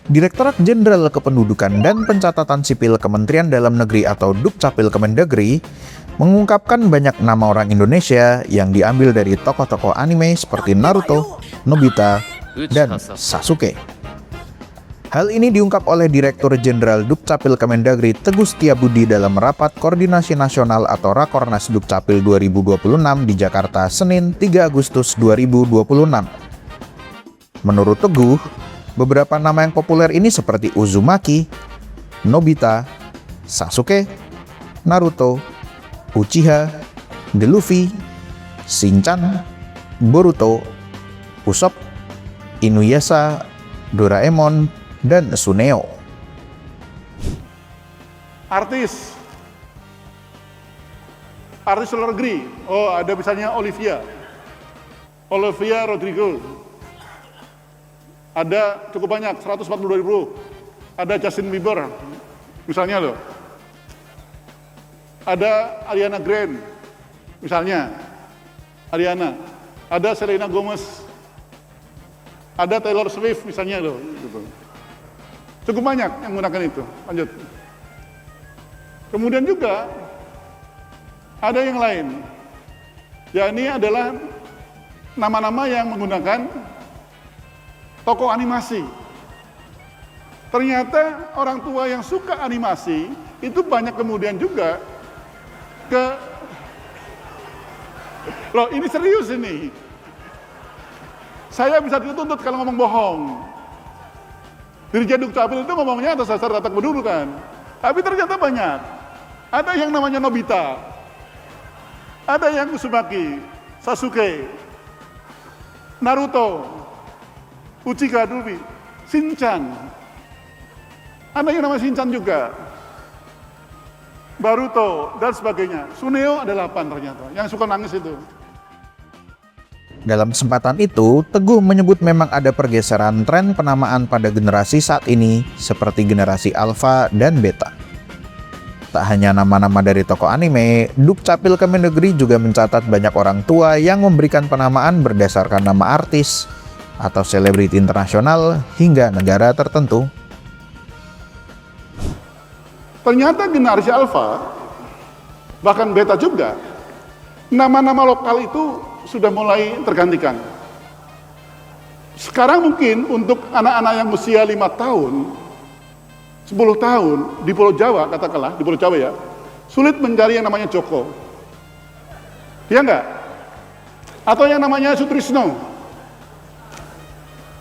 Direktorat Jenderal Kependudukan dan Pencatatan Sipil Kementerian Dalam Negeri atau Dukcapil Kemendagri mengungkapkan banyak nama orang Indonesia yang diambil dari tokoh-tokoh anime seperti Naruto, Nobita, dan Sasuke. Hal ini diungkap oleh Direktur Jenderal Dukcapil Kemendagri Teguh Setiabudi dalam rapat koordinasi nasional atau Rakornas Dukcapil 2026 di Jakarta, Senin 3 Agustus 2026. Menurut Teguh, beberapa nama yang populer ini seperti Uzumaki, Nobita, Sasuke, Naruto, Uchiha, The Luffy, Shinchan, Boruto, Usopp, Inuyasha, Doraemon, dan Tsuneo. Artis luar negeri. Oh, ada misalnya Olivia Rodrigo. Ada cukup banyak, 142.000. Ada Justin Bieber, misalnya loh. Ada Ariana Grande, misalnya. Ada Selena Gomez. Ada Taylor Swift, misalnya loh. Gitu. Cukup banyak yang menggunakan itu. Lanjut. Kemudian juga ada yang lain. Ya, ini adalah nama-nama yang menggunakan tokoh animasi. Ternyata orang tua yang suka animasi itu banyak kemudian juga loh, ini serius ini. Saya bisa dituntut kalau ngomong bohong. Dirjen Dukcapil itu ngomongnya atas dasar data kependudukan. Tapi ternyata banyak. Ada yang namanya Nobita. Ada yang Uzumaki, Sasuke, Naruto, Uchiha, Luffy, Shinchan. Ada yang namanya Shinchan juga. Boruto, dan sebagainya. Tsuneo ada 8 ternyata, yang suka nangis itu. Dalam kesempatan itu, Teguh menyebut memang ada pergeseran tren penamaan pada generasi saat ini seperti generasi Alpha dan Beta. Tak hanya nama-nama dari tokoh anime, Dukcapil Kemendagri juga mencatat banyak orang tua yang memberikan penamaan berdasarkan nama artis atau selebriti internasional hingga negara tertentu. Ternyata generasi Alpha, bahkan Beta juga, nama-nama lokal itu sudah mulai tergantikan. Sekarang mungkin untuk anak-anak yang usia 5 tahun, 10 tahun di Pulau Jawa, katakanlah, di Pulau Jawa ya, sulit mencari yang namanya Joko. Iya enggak? Atau yang namanya Sutrisno.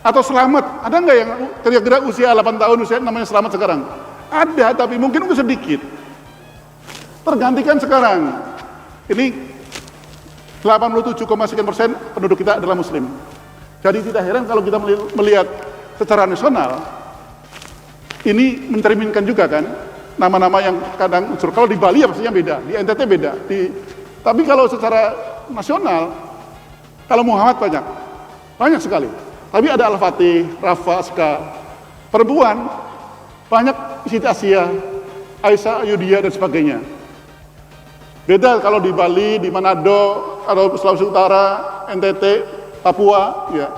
Atau Slamet. Ada enggak yang kira-kira usia 8 tahun, usia namanya Slamet sekarang? Ada, tapi mungkin sedikit. Tergantikan sekarang. Ini 87,sekian% penduduk kita adalah Muslim. Jadi tidak heran kalau kita melihat secara nasional, ini mencerminkan juga kan, nama-nama yang kadang unsur. Kalau di Bali ya pastinya beda, di NTT beda. Tapi kalau secara nasional, kalau Muhammad banyak sekali. Tapi ada Al-Fatih, Rafa, Aska. Perempuan, banyak Siti Asia, Aisyah, Ayudhya, dan sebagainya. Beda kalau di Bali, di Manado, atau Sulawesi Utara, NTT, Papua, ya.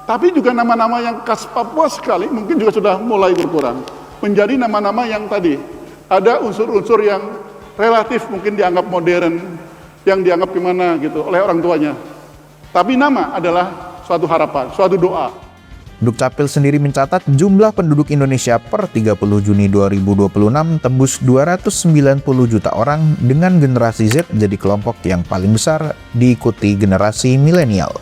Tapi juga nama-nama yang khas Papua sekali mungkin juga sudah mulai berkurang. Menjadi nama-nama yang tadi ada unsur-unsur yang relatif mungkin dianggap modern, yang dianggap gimana gitu oleh orang tuanya. Tapi nama adalah suatu harapan, suatu doa. Dukcapil sendiri mencatat jumlah penduduk Indonesia per 30 Juni 2026 tembus 290 juta orang dengan generasi Z jadi kelompok yang paling besar diikuti generasi milenial.